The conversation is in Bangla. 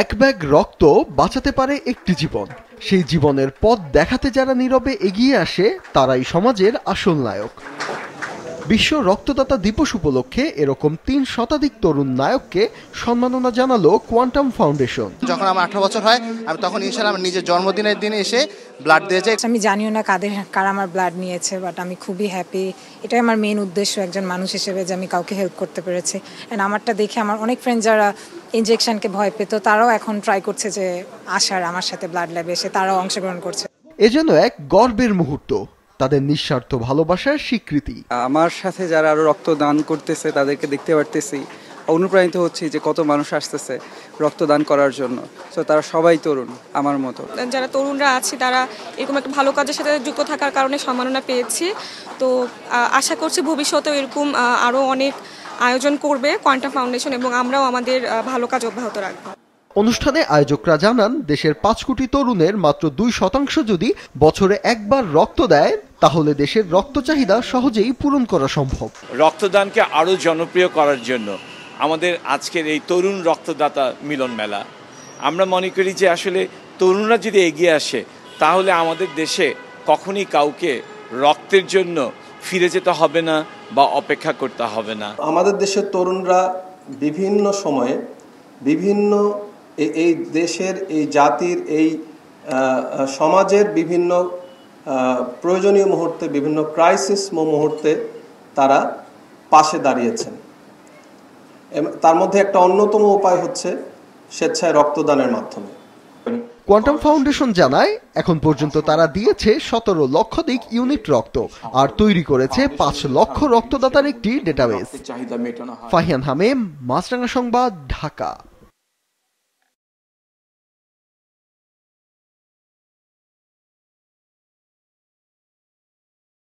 এক ব্যাগ রক্ত বাঁচাতে পারে একটি জীবন। সেই জীবনের পথ দেখাতে যারা নীরবে এগিয়ে আসে তারাই সমাজের আসল নায়ক। বিশ্ব রক্তদাতা দিবস উপলক্ষে এরকম ৩ শতাধিক তরুণ নায়ককে সম্মাননা জানালো কোয়ান্টাম ফাউন্ডেশন। যখন আমার 18 বছর হয় আমি তখন ইনশাআল্লাহ আমার নিজের জন্মদিনের দিনে এসে ব্লাড দিয়ে যাই। আমি জানিও না কারা আমার ব্লাড নিয়েছে, বাট আমি খুবই হ্যাপি। এটাই আমার মেইন উদ্দেশ্য একজন মানুষ হিসেবে, যে আমি কাউকে হেল্প করতে পেরেছি। এন্ড আমারটা দেখে আমার অনেক ফ্রেন্ড যারা ইনজেকশনকে ভয় পেত তারাও এখন ট্রাই করছে যে আসার আমার সাথে ব্লাড ল্যাবে এসে তারাও অংশগ্রহণ করছে। এ যেন এক গর্বের মুহূর্ত, তাদের নিঃস্বার্থ ভালোবাসার স্বীকৃতি। আমার সাথে যারা আরো রক্ত দান করতেছে তাদেরকে দেখতে পারতেছি, অনুপ্রাণিত হচ্ছে যে কত মানুষ আসতেছে রক্তদান করার জন্য। তো তারা সবাই তরুণ আমার মতো। যারা তরুণরা আছে তারা এরকম একটা ভালো কাজের সাথে যুক্ত থাকার কারণে সম্মাননা পেয়েছি। তো আশা করছি ভবিষ্যতেও এরকম আরও অনেক আয়োজন করবে কোয়ান্টাম ফাউন্ডেশন এবং আমরাও আমাদের ভালো কাজ অব্যাহত রাখবো। অনুষ্ঠানে আয়োজকরা জানান, দেশের ৫ কোটি তরুণের মাত্র ২% যদি বছরে একবার রক্ত দেয় তাহলে দেশের রক্ত চাহিদা সহজেই পূরণ করা সম্ভব। রক্তদানকে আরও জনপ্রিয় করার জন্য আমাদের আজকের এই তরুণ রক্তদাতা মিলন মেলা, আমরা মনে করি যে আসলে তরুণরা যদি এগিয়ে আসে তাহলে আমাদের দেশে কখনই কাউকে রক্তের জন্য ফিরে যেতে হবে না বা অপেক্ষা করতে হবে না। আমাদের দেশের তরুণরা বিভিন্ন সময়ে বিভিন্ন এই দেশের, এই জাতির, এই সমাজের বিভিন্ন প্রয়োজনীয় মুহূর্তে, বিভিন্ন ক্রাইসিস মুহূর্তে তারা পাশে দাঁড়িয়েছেন। তার মধ্যে একটা অন্যতম উপায় হচ্ছে স্বেচ্ছায় রক্তদানের মাধ্যমে। কোয়ান্টাম ফাউন্ডেশন জানায়, এখন পর্যন্ত তারা দিয়েছে ১৭ লক্ষাধিক ইউনিট রক্ত আর তৈরি করেছে ৫ লক্ষ রক্তদাতার একটি ডেটাবেস। ফাহিয়ান হামেম, মাছরাঙা সংবাদ, ঢাকা।